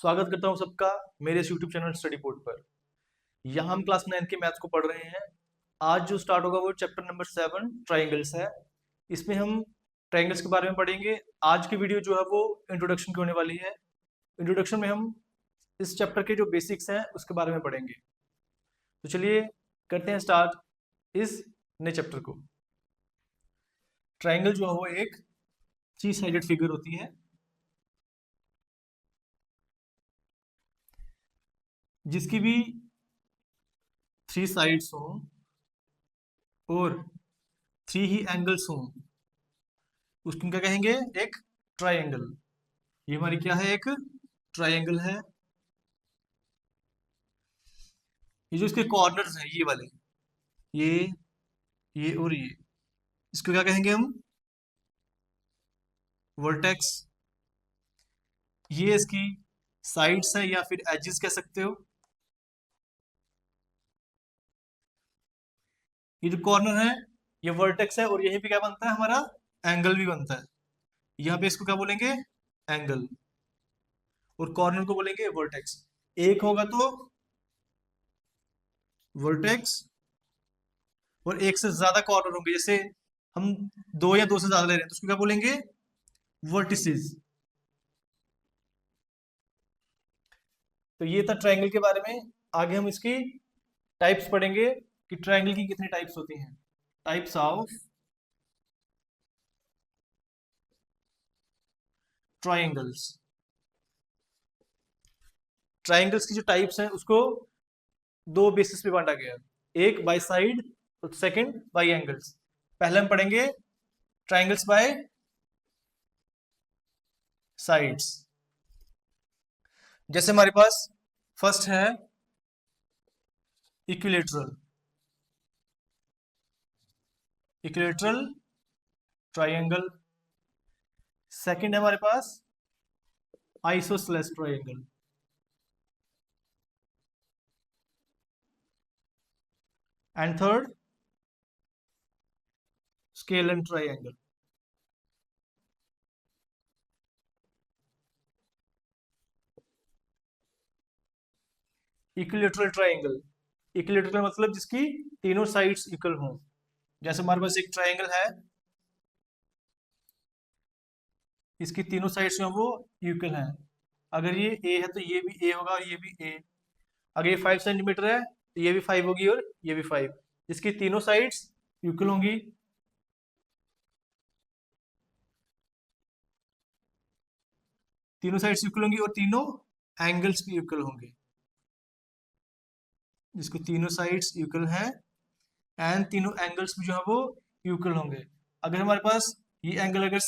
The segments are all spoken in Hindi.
स्वागत करता हूं सबका मेरे इस यूट्यूब चैनल स्टडी पोर्ट पर। यहाँ हम क्लास 9 के मैथ्स को पढ़ रहे हैं। आज जो स्टार्ट होगा वो चैप्टर नंबर 7 ट्राइंगल्स है। इसमें हम ट्राइंगल्स के बारे में पढ़ेंगे। आज की वीडियो जो है वो इंट्रोडक्शन की होने वाली है। इंट्रोडक्शन में हम इस चैप्टर के जो बेसिक्स हैं उसके बारे में पढ़ेंगे। तो चलिए करते हैं स्टार्ट इस नए चैप्टर को। ट्राइंगल जो है वो एक 3 साइडेड फिगर होती है जिसकी भी 3 साइड्स हों और 3 ही एंगल्स हों, उसको क्या कहेंगे? एक ट्राइंगल। ये हमारी क्या है? एक ट्राइंगल है। ये जो इसके कॉर्नर्स हैं, ये वाले, ये ये और ये, इसको क्या कहेंगे हम? वर्टेक्स। ये इसकी साइड्स है या फिर एजेस कह सकते हो। ये जो कॉर्नर है ये वर्टेक्स है और यहीं पे क्या बनता है? हमारा एंगल भी बनता है। यहाँ पे इसको क्या बोलेंगे? एंगल। और कॉर्नर को बोलेंगे वर्टेक्स। एक होगा तो वर्टेक्स और एक से ज्यादा कॉर्नर होंगे, जैसे हम 2 या 2 से ज्यादा ले रहे हैं तो उसको क्या बोलेंगे? वर्टिसेस। तो ये था ट्रायंगल के बारे में। आगे हम इसकी टाइप्स पढ़ेंगे कि ट्रायंगल की कितनी टाइप्स होती हैं। Types of triangles. ट्रायंगल्स की जो टाइप्स हैं उसको 2 बेसिस पे बांटा गया है। एक बाय साइड और सेकंड बाय एंगल्स। पहले हम पढ़ेंगे ट्रायंगल्स बाय साइड्स। जैसे हमारे पास फर्स्ट है इक्विलेटरल। Equilateral triangle. सेकंड है हमारे पास isosceles triangle. And third scalene triangle. Equilateral triangle. Equilateral मतलब जिसकी तीनों साइड्स इक्वल हों। जैसे हमारे पास एक ट्रायंगल है, इसकी तीनों साइड्स जो हैं वो इक्वल हैं। अगर ये ए है तो ये भी ए होगा और ये भी ए। अगर ये 5 सेंटीमीटर है तो ये भी 5 होगी और ये भी 5। इसकी तीनों साइड्स इक्वल होंगी। तीनों साइड्स इक्वल होंगी और तीनों एंगल्स भी इक्वल होंगे। जिसको तीनों साइड्स इक्वल हैं एंड तीनों एंगल्स भी जो है वो इक्वल होंगे। अगर हमारे पास ये एंगल अगर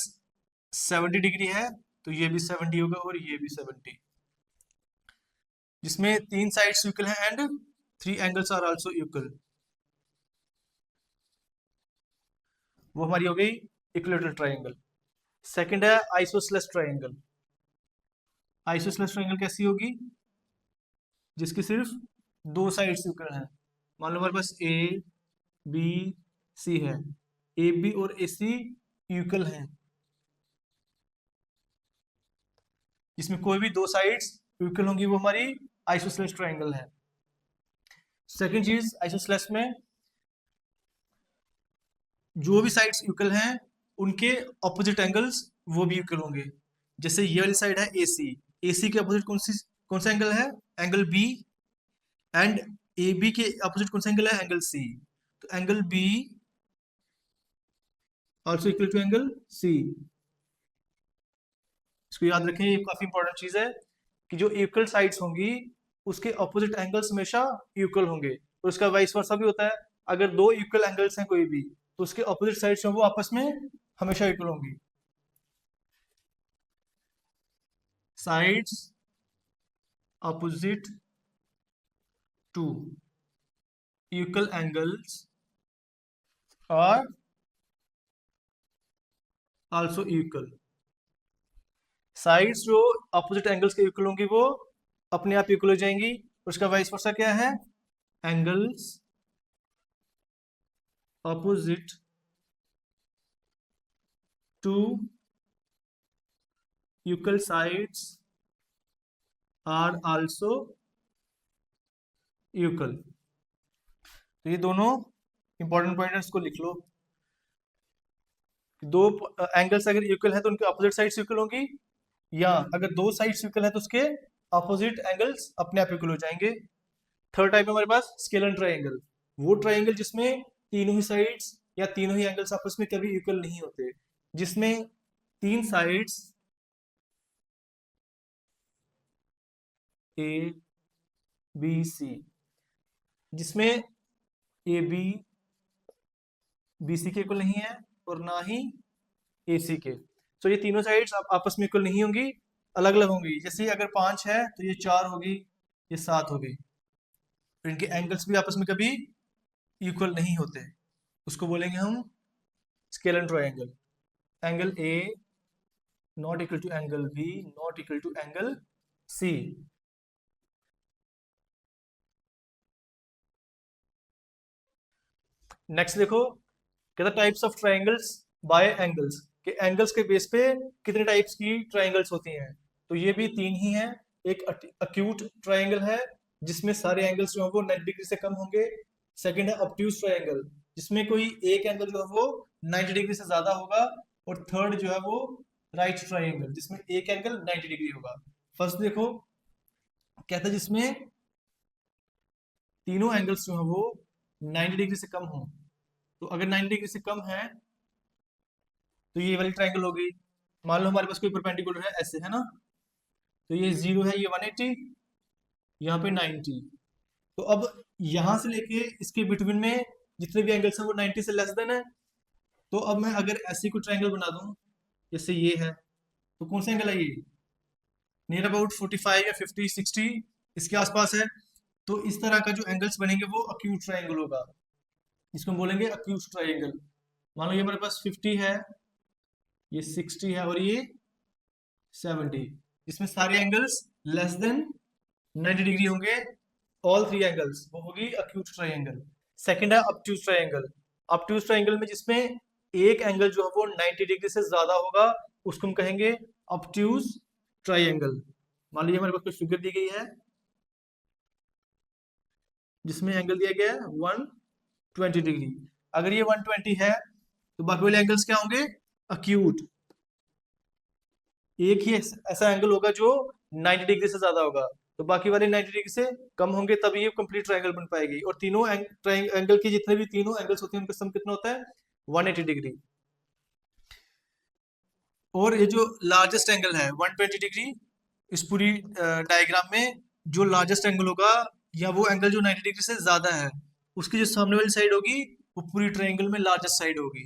70 डिग्री है तो ये भी 70 होगा और ये भी 70। जिसमें 3 साइड्स इक्वल हैं and 3 angles are also equal. वो हमारी हो गई इक्विलेटरल ट्रायंगल। सेकंड है आइसोसेलेस ट्रायंगल। आइसोसेलेस ट्रायंगल कैसी होगी? जिसकी सिर्फ 2 साइड्स इक्वल हैं। मान लो हमारे पास ए बी सी है। ए बी और ए सी इक्वल हैं, जिसमें कोई भी 2 साइड्स इक्वल होंगी, वो हमारी आइसोसेलेस ट्रायंगल है। सेकंड चीज, आइसोसेलेस में जो भी साइड्स इक्वल हैं उनके ऑपोजिट एंगल्स वो भी इक्वल होंगे। जैसे ये वाली साइड है ए सी। ए सी के अपोजिट कौन सा एंगल है? Angle B. And A B के अपोजिट कौन सा एंगल है? Angle C. तो angle B also equal to angle C. इसको याद रखें, ये काफी इंपॉर्टेंट चीज है कि जो इक्वल साइड्स होंगी उसके ऑपोजिट एंगल्स हमेशा इक्वल होंगे। और उसका वाइस वर्सा भी होता है। अगर 2 इक्वल एंगल्स हैं कोई भी तो उसके ऑपोजिट साइड्स वो आपस में हमेशा इक्वल होंगी। Sides opposite to equal angles are also equal. Sides जो अपोजिट एंगल्स के इक्वल होंगी वो अपने आप इक्वल हो जाएंगी। उसका वाइस वर्सा क्या है? Angles opposite to equal sides are also equal. तो ये दोनों इंपॉर्टेंट पॉइंट्स को लिख लो। दो एंगल्स अगर इक्वल है तो उनके अपोजिट साइड्स इक्वल होंगी, या अगर दो साइड्स इक्वल है तो उसके अपोजिट एंगल्स अपने आप इक्वल हो जाएंगे। थर्ड टाइप है हमारे पास स्केलर ट्रायंगल। वो ट्रायंगल जिसमें तीनों ही साइड्स या तीनों ही एंगल्स आपस में कभी इक्वल नहीं होते, जिसमें तीन साइड्स ए बी सी, जिसमें ए बी बी सी के इक्वल नहीं है और ना ही ए सी के। तो ये तीनों साइड्स आपस में इक्वल नहीं होंगी, अलग अलग होंगी। जैसे अगर 5 है तो ये 4 होगी, ये 7 होगी। तो इनके एंगल्स भी आपस में कभी इक्वल नहीं होते, उसको बोलेंगे हम scalar triangle. Angle A not equal to angle B not equal to angle C. Next देखो, कहता types of triangles by angles, कि एंगल्स के बेस पे कितने टाइप्स की ट्रायंगल्स होती हैं। तो ये भी तीन ही हैं। एक अक्यूट ट्रायंगल है जिसमें सारे एंगल्स जो है वो 90 डिग्री से कम होंगे। सेकंड है ऑब्ट्यूज ट्रायंगल, जिसमें कोई एक एंगल जो है वो 90 डिग्री से ज्यादा होगा। और थर्ड जो है वो राइट ट्रायंगल, जिसमें एक एंगल 90 डिग्री होगा। फर्स्ट देखो, कहता है जिसमें तीनों एंगल्स जो है वो 90 डिग्री से कम हो। तो अगर 90 डिग्री से कम है तो ये वाली ट्रायंगल होगी। मान लो हमारे पास कोई परपेंडिकुलर है ऐसे, है ना। तो ये 0 है, ये 180, यहाँ पे 90। तो अब यहाँ से लेके इसके बिटवीन में जितने भी एंगल्स हैं वो 90 से लेस देन है। तो अब मैं अगर ऐसी कोई ट्रायंगल बना दूं, जैसे ये है, तो कौन सा एंगल है ये, नियर अबाउट 45 या 50 60 इसके आसपास है। तो इस तरह का जो एंगल्स बनेंगे वो अक्यूट ट्रायंगल होगा, जिसको हम बोलेंगे अक्यूट ट्रायंगल। मान लो ये हमारे पास 50 है, ये 60 है और ये 70, जिसमें सारे एंगल्स लेस देन 90 डिग्री होंगे। ऑल थ्री एंगल्स, वो होगी अक्यूट ट्रायंगल। सेकंड है ऑब्ट्यूज ट्रायंगल। ऑब्ट्यूज ट्रायंगल में जिसमें एक एंगल जो है वो 90 डिग्री से ज्यादा होगा, उसको हम कहेंगे ऑब्ट्यूज ट्रायंगल। मान लीजिए हमारे पास कोई फिगर दी गई है जिसमें एंगल दिया गया है 120 डिग्री। अगर ये 120 है तो बाकी वाले एंगल्स क्या होंगे, अक्यूट। एक ही ऐसा एंगल होगा जो 90 डिग्री से ज्यादा होगा, तो बाकी वाले 90 डिग्री से कम होंगे, तभी ये कंप्लीट ट्रायंगल बन पाएगी। और तीनों एंगल के जितने भी तीनों एंगल्स होते हैं उनका सम कितना होता है, 180 डिग्री। और ये जो लार्जेस्ट एंगल है 120 डिग्री, इस पूरी डायग्राम में जो लार्जेस्ट एंगल होगा, या वो एंगल जो 90 डिग्री से ज्यादा है, उसकी जो सामने वाली साइड होगी वो पूरी ट्रायंगल में लार्जेस्ट साइड होगी।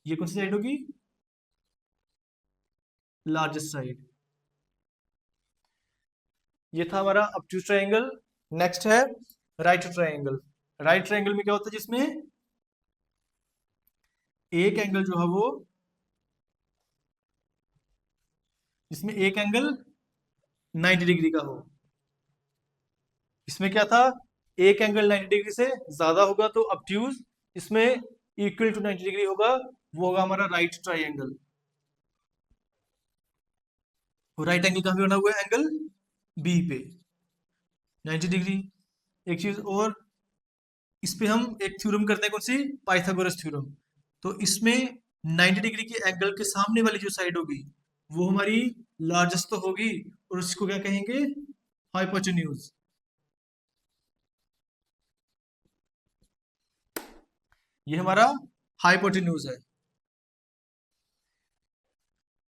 ये कौन सी साइड होगी, लार्जेस्ट साइड। ये था हमारा ऑब्ट्यूज ट्रायंगल। नेक्स्ट है राइट ट्रायंगल। राइट ट्रायंगल में क्या होता है, जिसमें एक एंगल जो है वो, जिसमें एक एंगल 90 डिग्री का हो। इसमें क्या था, एक एंगल 90 डिग्री से ज्यादा होगा तो ऑब्ट्यूज, इसमें इक्वल टू 90 डिग्री होगा, वो होगा हमारा राइट ट्रायंगल। राइट एंगल कहां पे बना हुआ है, एंगल बी पे 90 डिग्री। एक चीज और, इस पे हम एक थ्योरम करते हैं, कौन सी, पाइथागोरस थ्योरम। तो इसमें 90 डिग्री के एंगल के सामने वाली जो साइड होगी वो हमारी लार्जेस्ट तो होगी, और उसको क्या कहेंगे, हाइपोटेन्यूज। ये हमारा हाइपोटेन्यूज है।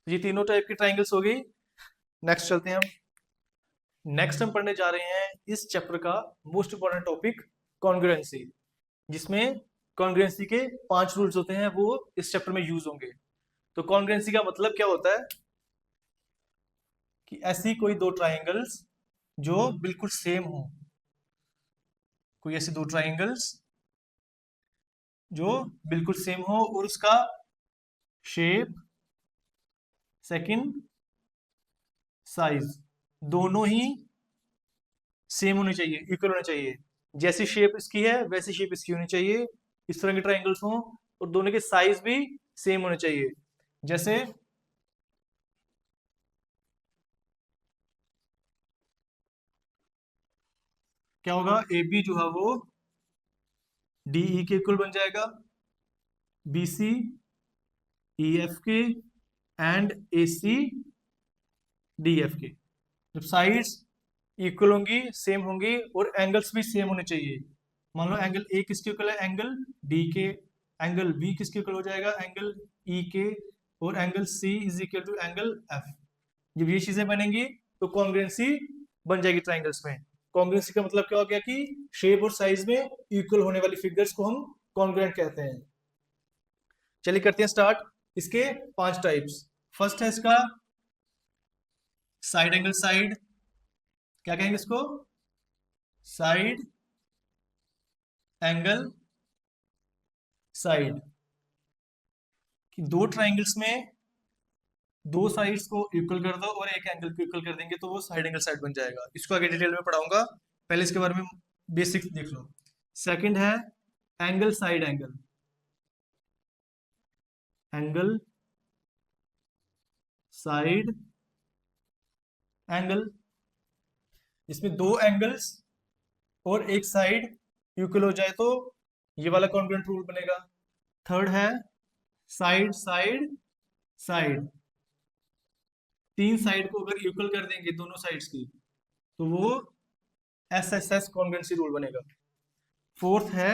ये तीनों टाइप की ट्राइंगल्स हो गई। नेक्स्ट चलते हैं हम। नेक्स्ट हम पढ़ने जा रहे हैं इस चैप्टर का मोस्ट इंपॉर्टेंट टॉपिक, कॉन्ग्रुएंसी, जिसमें कॉन्ग्रुएंसी के 5 रूल्स होते हैं, वो इस चैप्टर में यूज होंगे। तो कॉन्ग्रुएंसी का मतलब क्या होता है, कि ऐसी कोई दो ट्राइंगल्स जो बिल्कुल सेम हो। कोई ऐसी दो ट्राइंगल्स जो बिल्कुल सेम हो और उसका शेप, सेकंड साइज, दोनों ही सेम होने चाहिए, इक्वल होने चाहिए। जैसी शेप इसकी है वैसी शेप इसकी होनी चाहिए, इस तरह के ट्राइंगल्स हों। और दोनों के साइज भी सेम होने चाहिए। जैसे क्या होगा, ए बी जो है वो डी ई के इक्वल बन जाएगा, बी सी ई एफ के and A C D F के। जब साइड्स इक्वल होंगी, सेम होंगी, और एंगल्स भी सेम होने चाहिए। मान लो एंगल ए किसके इक्वल है, एंगल डी के, एंगल बी किसके इक्वल हो जाएगा, एंगल ई के, और angle C is equal to angle F. जब ये चीजें बनेंगी तो कॉन्ग्रुएंसी बन जाएगी ट्राइंगल्स में। कॉन्ग्रुएंसी का मतलब क्या हो गया कि शेप और साइज में इक्वल होने वाली फिगर्स को हम कॉन्ग्रुएंट कहते हैं। चलिए करते हैं स्टार्ट। इसके 5 टाइप्स। फर्स्ट है इसका साइड एंगल साइड, क्या कहेंगे इसको, साइड एंगल साइड। कि दो ट्राइंगल्स में दो साइड्स को इक्वल कर दो और एक एंगल को इक्वल कर देंगे तो वो साइड एंगल साइड बन जाएगा। इसको आगे डिटेल में पढ़ाऊंगा, पहले इसके बारे में बेसिक्स देख लो। सेकंड है angle side angle, angle side angle. इसमें दो एंगल्स और एक साइड इक्वल हो जाए तो ये वाला कॉन्ग्रुएंट रूल बनेगा। थर्ड है साइड साइड साइड, तीन साइड को अगर इक्वल कर देंगे दोनों साइड्स की तो वो S S S congruency rule बनेगा। फोर्थ है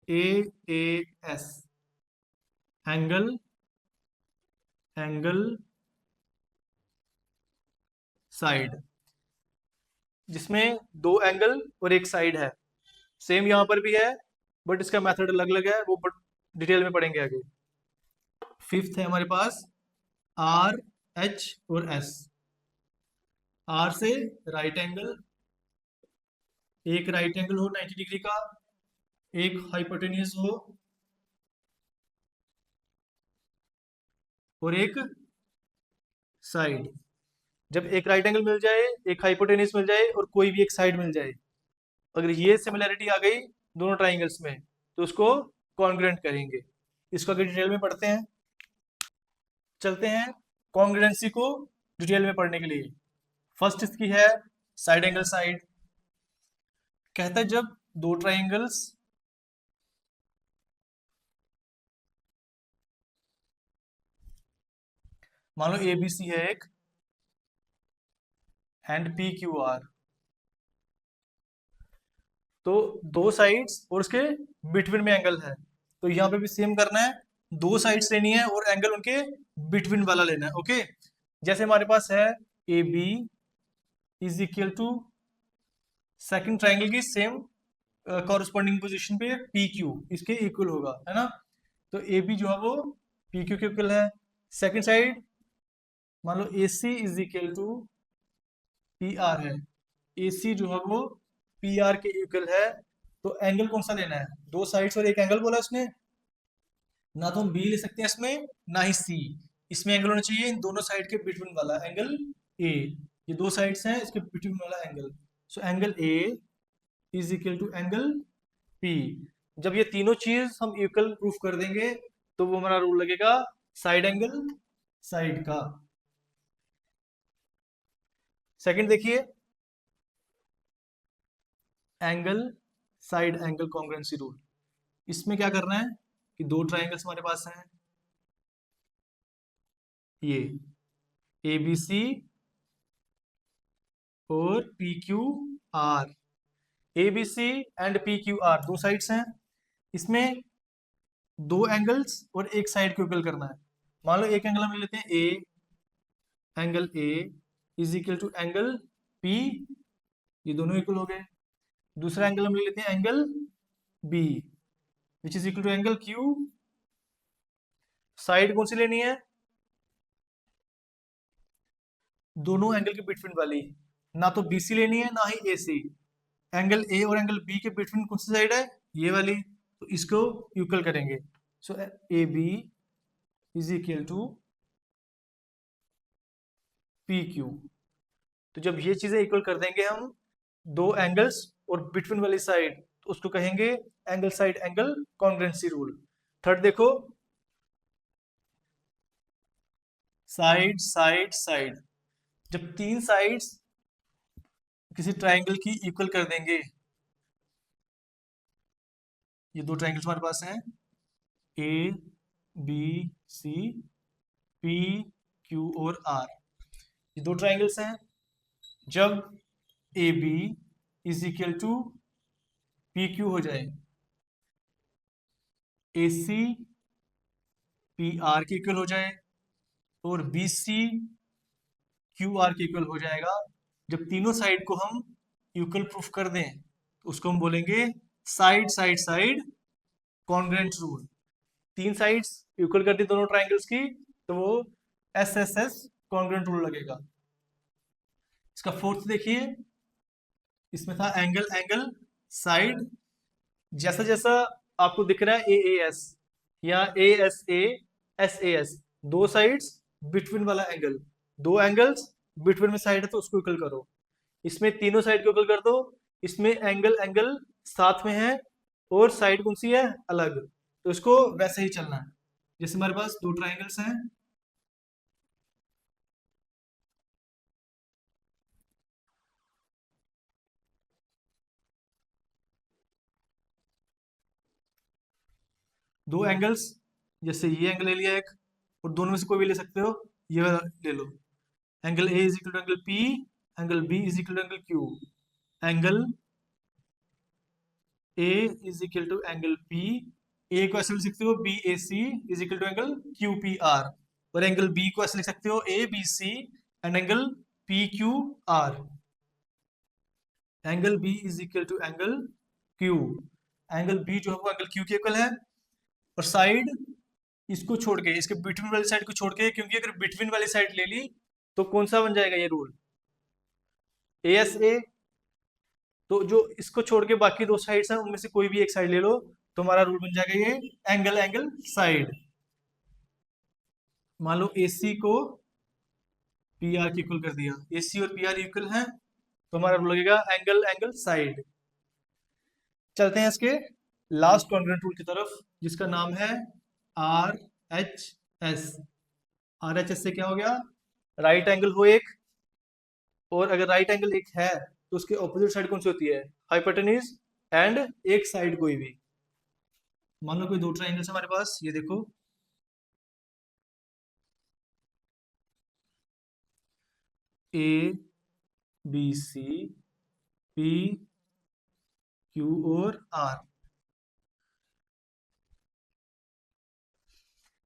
A S, angle angle side, जिसमें दो एंगल और एक साइड है। सेम यहां पर भी है बट इसका मेथड अलग अलग है, वो डिटेल में पढ़ेंगे आगे। फिफ्थ है हमारे पास आर एच और एस। आर से राइट एंगल, एक राइट एंगल हो 90 डिग्री का, एक हाइपोटेन्यूज हो और एक साइड। जब एक राइट एंगल मिल जाए, एक हाइपोटेन्यूज मिल जाए और कोई भी एक साइड मिल जाए, अगर ये सिमिलैरिटी आ गई दोनों ट्राइंगल्स में तो उसको कॉन्ग्रुएंट करेंगे। इसको अगर डिटेल में पढ़ते हैं। चलते हैं कॉन्ग्रुएंसी को डिटेल में पढ़ने के लिए। फर्स्ट इसकी है साइड एंगल साइड। कहता है जब दो ट्राइंगल्स मान लो ए बी सी है एक एंड पी क्यू आर, तो दो साइड्स और उसके बिटवीन में एंगल है, तो यहाँ पे भी सेम करना है, दो साइड्स लेनी है और एंगल उनके बिटवीन वाला लेना है। ओके, जैसे हमारे पास है A B is equal to second triangle की सेम कॉरस्पॉन्डिंग पोजीशन पे पी क्यू, इसके इक्वल होगा, है ना। तो ए बी जो है वो पी क्यू के इक्वल है। सेकंड साइड मान लो A C is equal to P R है, ए सी जो है वो पी आर के इक्वल है। तो एंगल कौन सा लेना है, दो साइड्स और एक एंगल बोला इसने, ना तो हम बी ले सकते हैं इसमें ना ही सी। इसमें एंगल होना चाहिए इन दोनों साइड के बिटवीन वाला एंगल ए। ये दो साइड्स हैं, इसके बिटवीन वाला angle. So angle A is equal to angle P. जब ये तीनों चीज हम इक्वल प्रूफ कर देंगे तो वो हमारा रूल लगेगा साइड एंगल साइड का। सेकंड देखिए angle side angle congruency rule. इसमें क्या करना है कि दो ट्राइंगल्स हमारे पास हैं, ये ए बी सी और P Q R. A B C and P Q R दो साइड्स हैं, इसमें दो एंगल्स और एक साइड को इक्वल करना है। मान लो एक एंगल हम ले लेते हैं A, angle A is equal to angle P, ये दोनों इक्वल हो गए। दूसरा एंगल हम ले लेते हैं angle B which is equal to angle Q. Side कौन सी लेनी है, दोनों एंगल के बिटवीन वाली, ना तो बी सी लेनी है ना ही ए सी। एंगल ए और एंगल बी के बिटवीन कौन सी साइड है, ये वाली, तो इसको इक्वल करेंगे। So A B is equal to P Q. तो जब ये चीजें इक्वल कर देंगे हम, दो एंगल्स और बिटवीन वाली साइड, तो उसको कहेंगे angle side angle congruency rule. Third देखो साइड साइड साइड। जब तीन साइड्स किसी ट्राइंगल की इक्वल कर देंगे। ये दो ट्राइंगल्स हमारे पास हैं, A B C, P Q और आर। ये दो ट्राइंगल्स हैं। जब A B is equal to P Q हो जाए, ए सी पी आर के इक्वल हो जाए, और बी सी क्यू आर के इक्वल हो जाएगा, जब तीनों साइड को हम इक्वल प्रूफ कर दें तो उसको हम बोलेंगे side side side congruent rule. तीन साइड्स इक्वल कर दी दोनों ट्राइंगल्स की तो वो S S S congruent rule लगेगा। इसका फोर्थ देखिए, इसमें था एंगल एंगल साइड। जैसा जैसा आपको दिख रहा है ए एस या एस ए एस, दो साइड्स बिटवीन वाला एंगल, दो एंगल्स बिटवीन में साइड है तो उसको इक्वल करो। इसमें तीनों साइड को इक्वल कर दो। इसमें एंगल एंगल साथ में है और साइड कौन सी है, अलग, तो इसको वैसे ही चलना है। जैसे हमारे पास दो ट्राइंगल्स हैं, दो एंगल्स, जैसे ये एंगल ले लिया एक, और दोनों में से कोई भी ले सकते हो, ये वाला ले लो। Angle A is equal to angle P, angle B is equal to angle Q. Angle A is equal to angle P, A को ऐसे लिख सकते हो B A C is equal to angle Q P R, और एंगल बी को ऐसे लिख सकते हो A B C and angle P Q R. Angle B is equal to angle Q, angle B जो है वो एंगल क्यू के इक्वल है। और साइड इसको छोड़ के, इसके बिटवीन वाली साइड को छोड़ के, क्योंकि अगर बिटवीन वाली साइड ले ली तो कौन सा बन जाएगा ये रूल, ए एस ए। तो जो इसको छोड़ के बाकी दो साइड्स हैं उनमें से कोई भी एक साइड ले लो तो हमारा रूल बन जाएगा ये एंगल एंगल साइड। मान लो AC को PR की इक्वल कर दिया, AC और PR इक्वल हैं तो हमारा रूल लगेगा एंगल एंगल साइड। चलते हैं इसके लास्ट कॉन्ग्रुएंट रूल की तरफ, जिसका नाम है RHS। RHS से क्या हो गया, राइट एंगल हो एक, और अगर राइट एंगल एक है तो उसके ऑपोजिट साइड कौन सी होती है, हाइपोटेन्यूज, एंड एक साइड कोई भी। मान लो कोई दो ट्राइंगल्स हमारे पास, ये देखो A B C P Q और आर।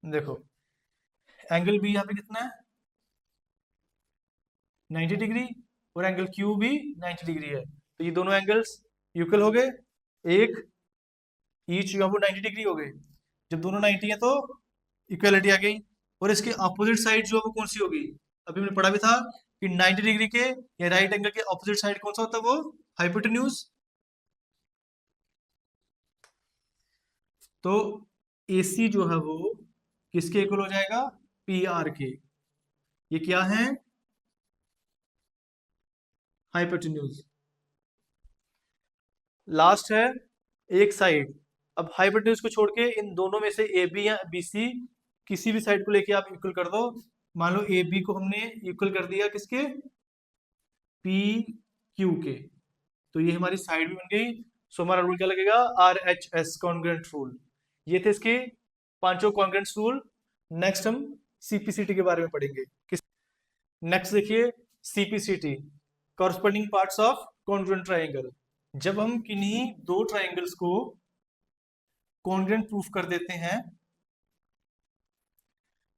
देखो एंगल बी यहाँ पे कितना है, 90 डिग्री, और एंगल क्यू भी 90 डिग्री है, तो ये दोनों एंगल्स इक्वल हो गए, एक ईच यहाँ पर 90 डिग्री हो गए। जब दोनों 90 है तो इक्वलिटी आ गई। और इसके अपोजिट साइड जो है वो कौन सी होगी, अभी हमने पढ़ा भी था कि 90 डिग्री के या राइट एंगल के अपोजिट साइड कौन सा होता है, वो हाइपोटेन्यूज। तो AC जो है वो किसके इक्वल हो जाएगा, PR के। ये क्या है, हाइपोटेन्यूज। लास्ट है एक साइड। अब हाइपोटेन्यूज को छोड़ के इन दोनों में से AB या BC किसी भी साइड को लेके आप इक्वल कर दो। मान लो AB को हमने इक्वल कर दिया किसके, PQ के, तो ये हमारी साइड भी बन गई। सो हमारा रूल क्या लगेगा, RHS कॉन्ग्रुएंट रूल। ये थे इसके पांचों कॉन्ग्रुएंट रूल। नेक्स्ट हम CPCT के बारे में पढ़ेंगे। नेक्स्ट देखिए CPCT, corresponding parts of congruent triangle. जब हम किन्हीं दो ट्राइंगल्स को कॉन्ग्रुएंट प्रूफ कर देते हैं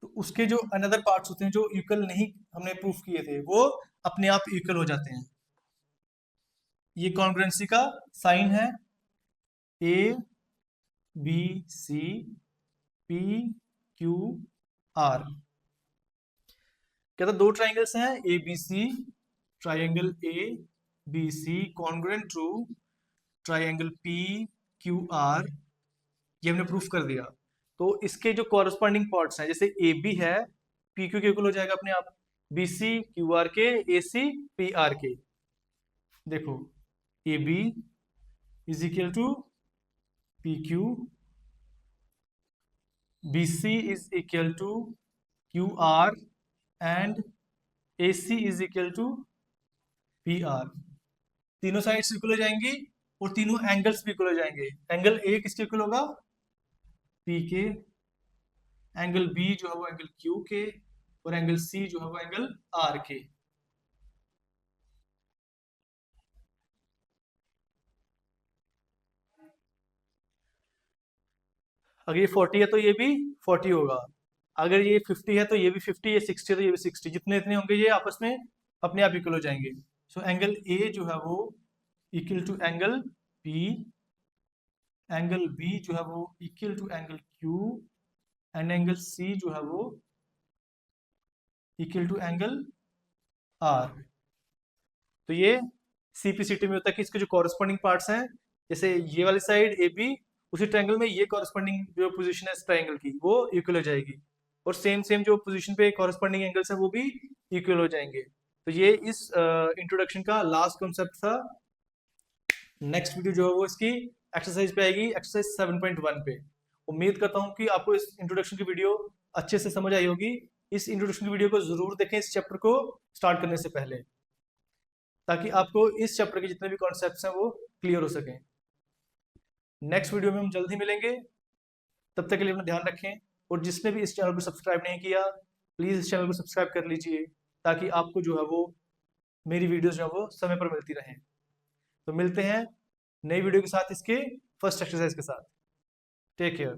तो उसके जो अनदर पार्ट्स होते हैं जो इक्वल नहीं हमने प्रूफ किए थे वो अपने आप इक्वल हो जाते हैं। ये कॉन्ग्रुएंसी का साइन है, ABCPQR। क्या था, दो ट्राइंगल्स हैं ABC, triangle ABC congruent to triangle PQR, ये हमने प्रूफ कर दिया। तो इसके जो कॉरस्पॉन्डिंग पार्ट्स हैं, जैसे AB है PQ के इक्वल हो जाएगा अपने आप, BC QR के, AC PR के। देखो AB is equal to PQ, BC is equal to QR and AC is equal to PR। तीनों साइड्स इक्वल हो जाएंगी और तीनों एंगल्स भी इक्वल हो जाएंगे। एंगल ए किसके इक्वल होगा, पी के, एंगल बी जो है वो एंगल क्यू के, और एंगल सी जो है वो एंगल आर के। अगर ये 40 है तो ये भी 40 होगा, अगर ये 50 है तो ये भी 50, ये 60 है तो ये भी 60, जितने इतने होंगे ये आपस में अपने आप इक्वल हो जाएंगे। सो एंगल ए जो है वो equal to angle B, angle B जो है वो equal to angle Q, and angle C जो है वो इक्वल टू एंगल आर। तो ये सीपीसीटी में होता है कि इसके जो कॉरेस्पॉन्डिंग पार्ट्स हैं, जैसे ये वाली साइड ए बी, उसी ट्रायंगल में ये कॉरेस्पॉन्डिंग जो पोजीशन है इस ट्रायंगल की वो इक्वल हो जाएगी, और सेम सेम जो पोजीशन पे कॉरेस्पॉन्डिंग एंगल्स है वो भी इक्वल हो जाएंगे। तो ये इस इंट्रोडक्शन का लास्ट कॉन्सेप्ट था। नेक्स्ट वीडियो जो है वो इसकी एक्सरसाइज पे आएगी, एक्सरसाइज 7.1 पे। उम्मीद करता हूँ कि आपको इस इंट्रोडक्शन की वीडियो अच्छे से समझ आई होगी। इस इंट्रोडक्शन की वीडियो को जरूर देखें इस चैप्टर को स्टार्ट करने से पहले, ताकि आपको इस चैप्टर के जितने भी कॉन्सेप्ट्स हैं वो क्लियर हो सकें। नेक्स्ट वीडियो में हम जल्द ही मिलेंगे, तब तक के लिए अपना ध्यान रखें, और जिसने भी इस चैनल को सब्सक्राइब नहीं किया प्लीज़ इस चैनल को सब्सक्राइब कर लीजिए, ताकि आपको जो है वो मेरी वीडियोस जो है वो समय पर मिलती रहें। तो मिलते हैं नई वीडियो के साथ, इसके फर्स्ट एक्सरसाइज के साथ। Take care.